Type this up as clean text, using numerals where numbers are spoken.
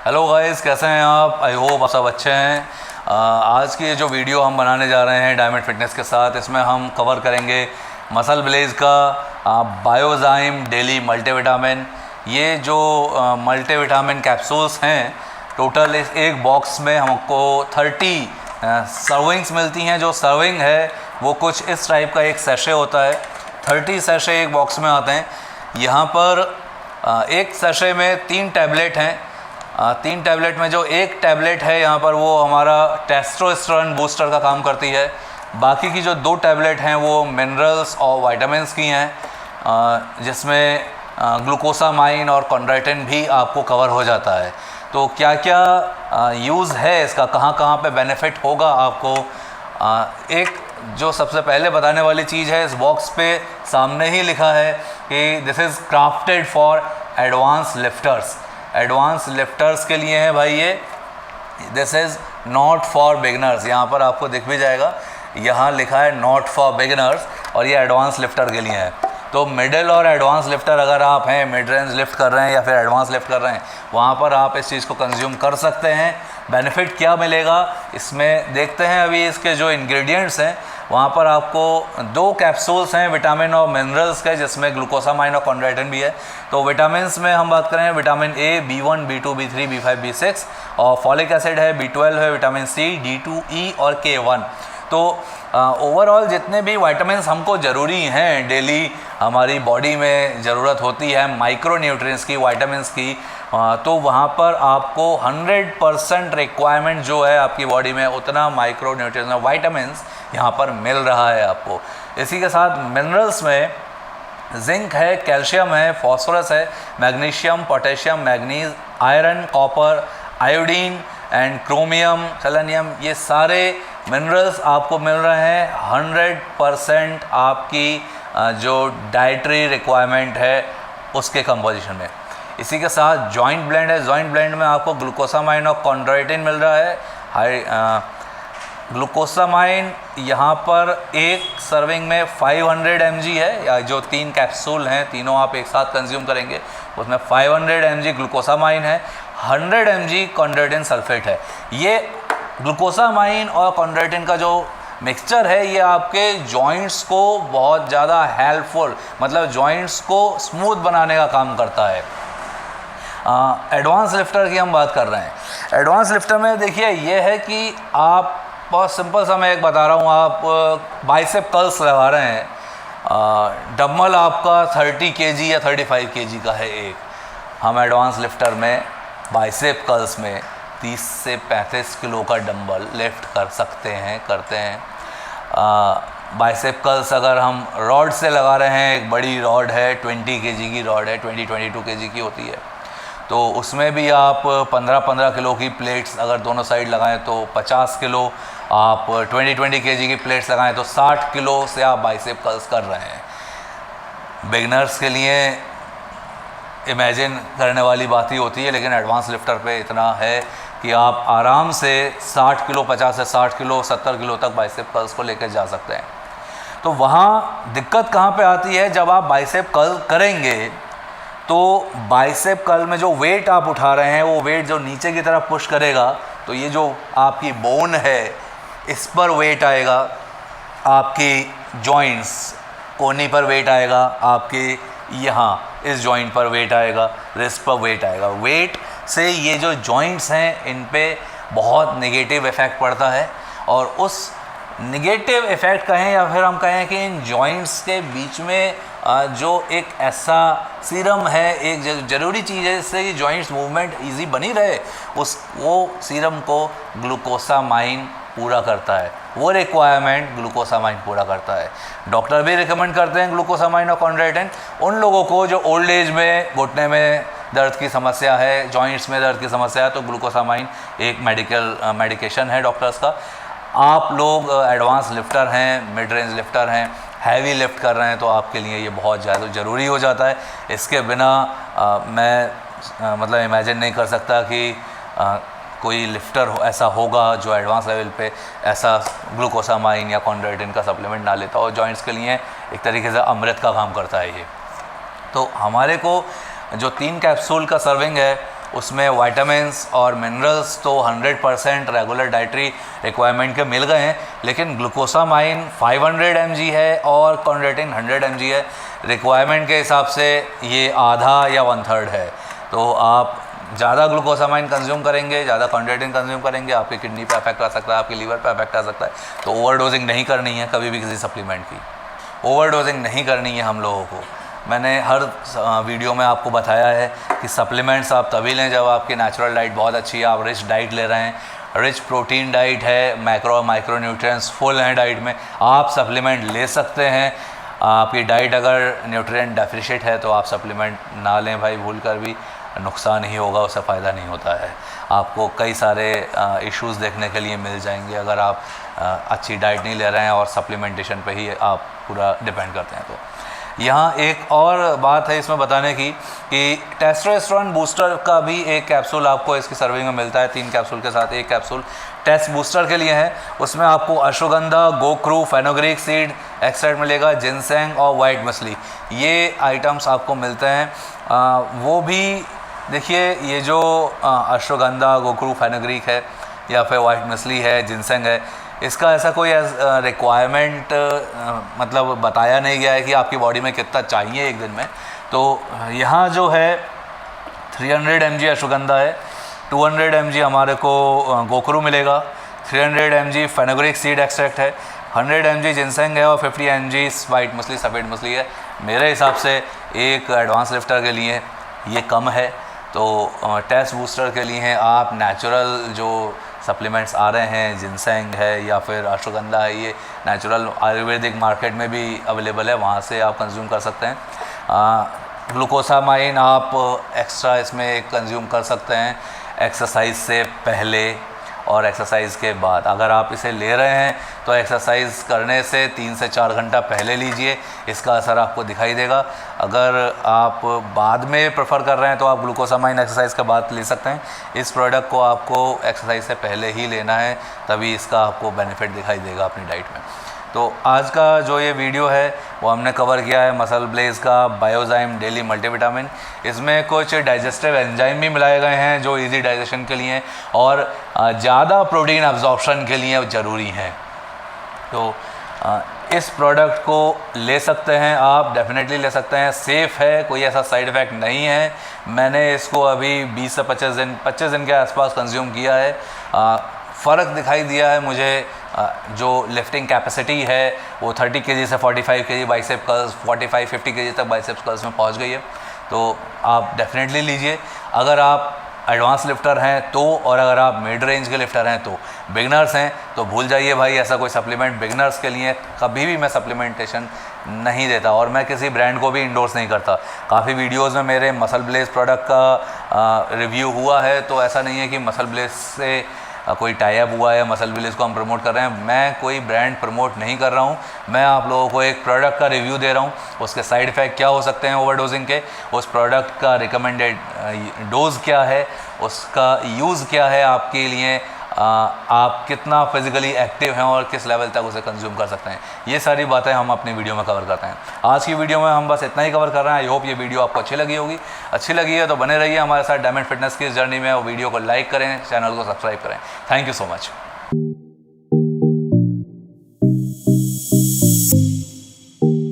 Hello guys, कैसे हैं आप? आई होप आप सब अच्छे हैं। आज की जो वीडियो हम बनाने जा रहे हैं डायमंड फिटनेस के साथ, इसमें हम कवर करेंगे मसल ब्लेज का बायोजाइम डेली मल्टीविटामिन। ये जो मल्टीविटामिन कैप्सूल्स हैं, टोटल एक बॉक्स में हमको 30 सर्विंग्स मिलती हैं। जो सर्विंग है वो कुछ इस टाइप का एक सैशे होता है। 30 सैशे एक बॉक्स में आते हैं। यहाँ पर एक सैशे में 3 टैबलेट हैं। 3 टैबलेट में जो एक टैबलेट है यहाँ पर वो हमारा टेस्टोस्टेरोन बूस्टर का काम करती है। बाकी की जो 2 टैबलेट हैं वो मिनरल्स और विटामिन्स की हैं, जिसमें ग्लूकोसामाइन और कॉन्ड्राइटिन भी आपको कवर हो जाता है। तो क्या क्या यूज़ है इसका, कहाँ कहाँ पे बेनिफिट होगा आपको, एक जो सबसे पहले बताने वाली चीज़ है, इस बॉक्स पे सामने ही लिखा है कि this is crafted for advance lifters. Advance lifters के लिए है भाई ये। This is not for beginners. यहाँ पर आपको दिख भी जाएगा, यहाँ लिखा है नॉट फॉर बिगिनर्स, और ये एडवांस लिफ्टर के लिए है। तो मिडिल और एडवांस लिफ्टर अगर आप हैं, मिड रेंज लिफ्ट कर रहे हैं या फिर एडवांस लिफ्ट कर रहे हैं, वहाँ पर आप इस चीज़ को कंज्यूम कर सकते हैं। बेनिफिट क्या मिलेगा इसमें देखते हैं। अभी इसके जो इंग्रेडिएंट्स हैं, वहाँ पर आपको 2 कैप्सूल्स हैं विटामिन और मिनरल्स के, जिसमें ग्लूकोसामाइन और कॉन्ड्राइटिन भी है। तो विटामिन्स में हम बात करें, vitamin A, B1, B2, B3, B5, B6, और फॉलिक एसिड है, B12 है, विटामिन सी, D2, E और K1। तो ओवरऑल जितने भी विटामिन्स हमको ज़रूरी हैं, डेली हमारी बॉडी में ज़रूरत होती है माइक्रो न्यूट्रिएंट्स की, विटामिन्स की, तो वहाँ पर आपको 100% रिक्वायरमेंट जो है आपकी बॉडी में, उतना माइक्रो न्यूट्रिएंट्स और विटामिन्स यहाँ पर मिल रहा है आपको। इसी के साथ मिनरल्स में जिंक है, कैल्शियम है, फास्फोरस है, magnesium, potassium, manganese, iron, copper, iodine and chromium, selenium, ये सारे मिनरल्स आपको मिल रहे हैं 100% आपकी जो डाइटरी रिक्वायरमेंट है उसके कंपोजिशन में। इसी के साथ जॉइंट ब्लेंड है। जॉइंट ब्लेंड में आपको ग्लूकोसामाइन और कॉन्ड्राइटिन मिल रहा है। ग्लूकोसामाइन यहाँ पर एक सर्विंग में 500 mg है, या जो 3 कैप्सूल हैं, तीनों आप एक साथ कंज्यूम करेंगे, उसमें 500 mg ग्लूकोसामाइन है, 100 mg कॉन्ड्राइटिन सल्फेट है। ये ग्लूकोसामाइन और कॉन्ड्राइटिन का जो मिक्सचर है, ये आपके जॉइंट्स को बहुत ज़्यादा हेल्पफुल, मतलब जॉइंट्स को स्मूथ बनाने का काम करता है। एडवांस लिफ्टर की हम बात कर रहे हैं। एडवांस लिफ्टर में देखिए ये है कि आप, बहुत सिंपल सा मैं एक बता रहा हूँ, आप बाइसेप कर्ल्स लगा रहे हैं, डंबल आपका 30 kg या 35 kg का है एक। हम एडवांस लिफ्टर में बाइसेप कर्ल्स में 30 से 35 किलो का डंबल लिफ्ट कर सकते हैं, करते हैं। बाइसेप कर्ल्स अगर हम रॉड से लगा रहे हैं, एक बड़ी रॉड है, 20 kg की रॉड है, 22 kg की होती है, तो उसमें भी आप 15 किलो की प्लेट्स अगर दोनों साइड लगाएं तो 50 किलो, आप 20 kg की प्लेट्स लगाएं तो 60 किलो से आप बाइसेप कर्ल्स कर रहे हैं। बिगनर्स के लिए इमेजिन करने वाली बात ही होती है, लेकिन एडवांस लिफ्टर पे इतना है कि आप आराम से 60 किलो, 50 से 60 किलो, 70 किलो तक बाइसेप कर्ल्स को लेकर जा सकते हैं। तो वहाँ दिक्कत कहाँ पे आती है, जब आप बाइसेप कर्ल करेंगे तो बाइसेप कर्ल में जो वेट आप उठा रहे हैं, वो वेट जो नीचे की तरफ पुश करेगा, तो ये जो आपकी बोन है इस पर वेट आएगा, आपकी जॉइंट्स कोहनी पर वेट आएगा, आपके यहाँ इस जॉइंट पर वेट आएगा, रिस्ट पर वेट आएगा। वेट से ये जो जॉइंट्स हैं इन पे बहुत नेगेटिव इफ़ेक्ट पड़ता है, और उस नेगेटिव इफ़ेक्ट कहें या फिर हम कहें कि इन जॉइंट्स के बीच में जो एक ऐसा सीरम है, एक ज़रूरी चीज़ है जिससे कि जॉइंट्स मूवमेंट इजी बनी रहे, वो सीरम को ग्लूकोसामाइन पूरा करता है। वो रिक्वायरमेंट ग्लूकोसामाइन पूरा करता है। डॉक्टर भी रिकमेंड करते हैं ग्लूकोसामाइन और कॉन्ड्राइटिन उन लोगों को जो ओल्ड एज में घुटने में दर्द की समस्या है, जॉइंट्स में दर्द की समस्या है, तो ग्लूकोसामाइन एक मेडिकेशन है डॉक्टर्स का। आप लोग एडवांस लिफ्टर हैं, मिड रेंज लिफ्टर हैं, हैवी लिफ्ट कर रहे हैं, तो आपके लिए ये बहुत ज़्यादा ज़रूरी हो जाता है। इसके बिना मैं मतलब इमेजिन नहीं कर सकता कि कोई लिफ्टर ऐसा होगा जो एडवांस लेवल पे ऐसा ग्लूकोसामाइन या कॉन्ड्राइटिन का सप्लीमेंट ना लेता हो। जॉइंट्स के लिए एक तरीके से अमृत का काम करता है ये। तो हमारे को जो 3 कैप्सूल का सर्विंग है उसमें विटामिन्स और मिनरल्स तो 100% रेगुलर डाइटरी रिक्वायरमेंट के मिल गए हैं, लेकिन ग्लूकोसामाइन 500 mg है और कॉन्ड्रोइटिन 100 mg है। रिक्वायरमेंट के हिसाब से ये आधा या 1/3 है। तो आप ज़्यादा ग्लूकोसामाइन कंज्यूम करेंगे, ज़्यादा कॉन्ड्रोइटिन कंज्यूम करेंगे, आपकी किडनी पे अफेक्ट आ सकता है, आपकी लीवर पे अफेक्ट आ सकता है। तो ओवरडोजिंग नहीं करनी है कभी भी किसी सप्लीमेंट की, ओवरडोजिंग नहीं करनी है हम लोगों को। मैंने हर वीडियो में आपको बताया है कि सप्लीमेंट्स आप तभी लें जब आपकी नेचुरल डाइट बहुत अच्छी है, आप रिच डाइट ले रहे हैं, रिच प्रोटीन डाइट है, मैक्रो माइक्रो न्यूट्रिएंट्स फुल हैं डाइट में, आप सप्लीमेंट ले सकते हैं। आपकी डाइट अगर न्यूट्रिएंट डेफिशिएंट है तो आप सप्लीमेंट ना लें भाई, भूल कर भी, नुकसान ही होगा, उससे फ़ायदा नहीं होता है। आपको कई सारे इश्यूज़ देखने के लिए मिल जाएंगे अगर आप अच्छी डाइट नहीं ले रहे हैं और सप्लीमेंटेशन पे ही आप पूरा डिपेंड करते हैं। तो यहाँ एक और बात है इसमें बताने की कि टेस्टोस्टेरोन बूस्टर का भी एक कैप्सूल आपको इसकी सर्विंग में मिलता है, 3 कैप्सूल के साथ एक कैप्सूल टेस्ट बूस्टर के लिए है। उसमें आपको अश्वगंधा, गोक्रू, फेनोग्रीक सीड एक्सट्रैक्ट मिलेगा, जिनसेंग और वाइट मछली, ये आइटम्स आपको मिलते हैं। वो भी देखिए, ये जो अश्वगंधा, गोक्रू, फेनोग्रीक है या फिर वाइट मछली है, जिनसेंग है, इसका ऐसा कोई रिक्वायरमेंट मतलब बताया नहीं गया है कि आपकी बॉडी में कितना चाहिए एक दिन में। तो यहाँ जो है 300 mg अश्वगंधा है, 200 mg हमारे को गोक्रू मिलेगा, 300 mg फेनोग्रीक सीड एक्सट्रैक्ट है, 100 mg जिनसेंग है और 50 mg वाइट मछली, सफ़ेद मछली है। मेरे हिसाब से एक एडवांस लिफ्टर के लिए ये कम है। तो टेस्ट बूस्टर के लिए हैं आप नेचुरल जो सप्लीमेंट्स आ रहे हैं, जिनसेंग है या फिर अश्वगंधा है, ये नेचुरल आयुर्वेदिक मार्केट में भी अवेलेबल है, वहाँ से आप कंज्यूम कर सकते हैं। ग्लूकोसामाइन आप एक्स्ट्रा इसमें कंज्यूम कर सकते हैं एक्सरसाइज से पहले और एक्सरसाइज के बाद। अगर आप इसे ले रहे हैं तो एक्सरसाइज करने से 3 से 4 घंटा पहले लीजिए, इसका असर आपको दिखाई देगा। अगर आप बाद में प्रेफर कर रहे हैं तो आप ग्लूकोसामाइन एक्सरसाइज के बाद ले सकते हैं। इस प्रोडक्ट को आपको एक्सरसाइज से पहले ही लेना है, तभी इसका आपको बेनिफिट दिखाई देगा अपनी डाइट में। तो आज का जो ये वीडियो है वो हमने कवर किया है मसल ब्लेज का बायोजाइम डेली मल्टीविटामिन। इसमें कुछ डाइजेस्टिव एंजाइम भी मिलाए गए हैं जो इजी डाइजेशन के लिए और ज़्यादा प्रोटीन अब्जॉर्प्शन के लिए ज़रूरी हैं। तो इस प्रोडक्ट को ले सकते हैं आप, डेफिनेटली ले सकते हैं, सेफ़ है, कोई ऐसा साइड इफ़ेक्ट नहीं है। मैंने इसको अभी 20 से 25 दिन के आसपास कंज्यूम किया है। फ़र्क दिखाई दिया है मुझे। जो लिफ्टिंग कैपेसिटी है वो 30 kg से 45 kg बाइसेप कर्ल्स, 45-50 kg तक बाइसेप कर्ल्स में पहुंच गई है। तो आप डेफिनेटली लीजिए अगर आप एडवांस लिफ्टर हैं तो, और अगर आप मिड रेंज के लिफ्टर हैं तो। बिगनर्स हैं तो भूल जाइए भाई, ऐसा कोई सप्लीमेंट बिगनर्स के लिए कभी भी मैं सप्लीमेंटेशन नहीं देता और मैं किसी ब्रांड को भी इंडोर्स नहीं करता। काफ़ी वीडियोज़ में मेरे मसल ब्लेज प्रोडक्ट का रिव्यू हुआ है, तो ऐसा नहीं है कि मसल ब्लेज से कोई टाई अप हुआ है, मसल ब्लेज को हम प्रमोट कर रहे हैं। मैं कोई ब्रांड प्रमोट नहीं कर रहा हूं, मैं आप लोगों को एक प्रोडक्ट का रिव्यू दे रहा हूं, उसके साइड इफ़ेक्ट क्या हो सकते हैं ओवरडोजिंग के, उस प्रोडक्ट का रिकमेंडेड डोज क्या है, उसका यूज़ क्या है आपके लिए, आप कितना फिजिकली एक्टिव हैं और किस लेवल तक उसे कंज्यूम कर सकते हैं, ये सारी बातें हम अपनी वीडियो में कवर करते हैं। आज की वीडियो में हम बस इतना ही कवर कर रहे हैं। आई होप ये वीडियो आपको अच्छी लगी होगी। अच्छी लगी है तो बने रहिए हमारे साथ डायमंड फिटनेस की इस जर्नी में, और वीडियो को लाइक करें, चैनल को सब्सक्राइब करें। Thank you so much.